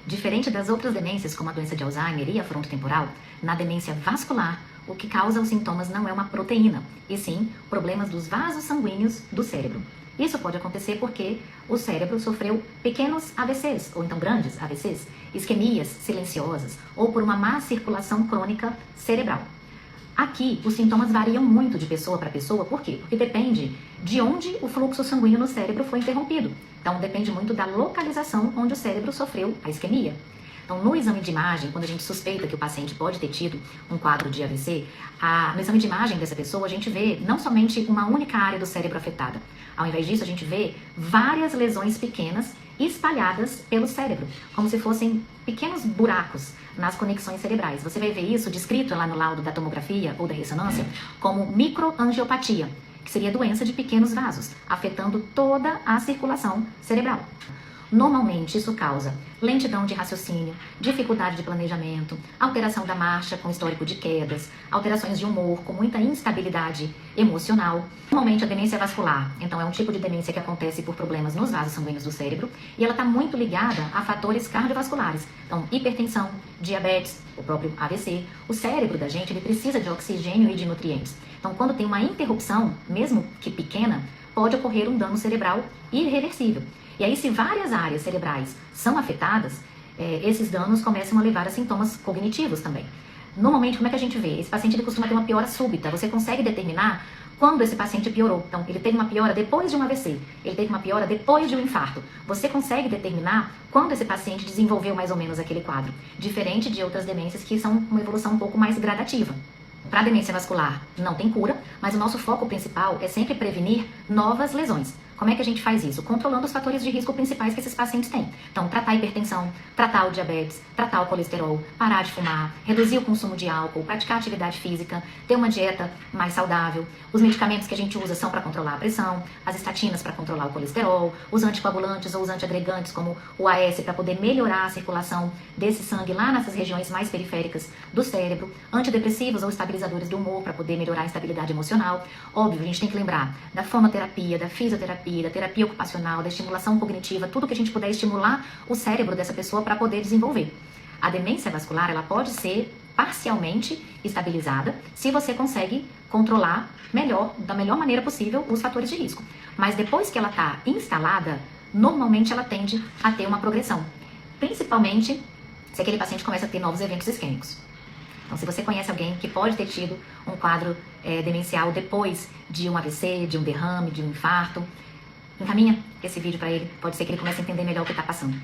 Diferente das outras demências, como a doença de Alzheimer e a frontotemporal, na demência vascular, o que causa os sintomas não é uma proteína, e sim problemas dos vasos sanguíneos do cérebro. Isso pode acontecer porque o cérebro sofreu pequenos AVCs, ou então grandes AVCs, isquemias silenciosas, ou por uma má circulação crônica cerebral. Aqui, os sintomas variam muito de pessoa para pessoa, por quê? Porque depende de onde o fluxo sanguíneo no cérebro foi interrompido. Então, depende muito da localização onde o cérebro sofreu a isquemia. Então, no exame de imagem, quando a gente suspeita que o paciente pode ter tido um quadro de AVC, no exame de imagem dessa pessoa, a gente vê não somente uma única área do cérebro afetada. Ao invés disso, a gente vê várias lesões pequenas espalhadas pelo cérebro, como se fossem pequenos buracos nas conexões cerebrais. Você vai ver isso descrito lá no laudo da tomografia ou da ressonância como microangiopatia, que seria doença de pequenos vasos, afetando toda a circulação cerebral. Normalmente isso causa lentidão de raciocínio, dificuldade de planejamento, alteração da marcha com histórico de quedas, alterações de humor com muita instabilidade emocional. Normalmente a demência vascular, então é um tipo de demência que acontece por problemas nos vasos sanguíneos do cérebro e ela está muito ligada a fatores cardiovasculares. Então hipertensão, diabetes, o próprio AVC. O cérebro da gente ele precisa de oxigênio e de nutrientes. Então quando tem uma interrupção, mesmo que pequena, pode ocorrer um dano cerebral irreversível. E aí, se várias áreas cerebrais são afetadas, esses danos começam a levar a sintomas cognitivos também. Normalmente, como é que a gente vê? Esse paciente ele costuma ter uma piora súbita. Você consegue determinar quando esse paciente piorou. Então, ele teve uma piora depois de um AVC, ele teve uma piora depois de um infarto. Você consegue determinar quando esse paciente desenvolveu mais ou menos aquele quadro. Diferente de outras demências que são uma evolução um pouco mais gradativa. Para a demência vascular não tem cura, mas o nosso foco principal é sempre prevenir novas lesões. Como é que a gente faz isso? Controlando os fatores de risco principais que esses pacientes têm. Então, tratar a hipertensão, tratar o diabetes, tratar o colesterol, parar de fumar, reduzir o consumo de álcool, praticar atividade física, ter uma dieta mais saudável. Os medicamentos que a gente usa são para controlar a pressão, as estatinas para controlar o colesterol, os anticoagulantes ou os antiagregantes como o AS para poder melhorar a circulação desse sangue lá nessas regiões mais periféricas do cérebro, antidepressivos ou estabilizadores do humor para poder melhorar a estabilidade emocional. Óbvio, a gente tem que lembrar da fonoterapia, da fisioterapia, da terapia ocupacional, da estimulação cognitiva, tudo que a gente puder estimular o cérebro dessa pessoa para poder desenvolver. A demência vascular, ela pode ser parcialmente estabilizada se você consegue controlar melhor, da melhor maneira possível, os fatores de risco. Mas depois que ela está instalada, normalmente ela tende a ter uma progressão, principalmente se aquele paciente começa a ter novos eventos isquêmicos. Então, se você conhece alguém que pode ter tido um quadro demencial depois de um AVC, de um derrame, de um infarto, encaminha esse vídeo para ele, pode ser que ele comece a entender melhor o que está passando.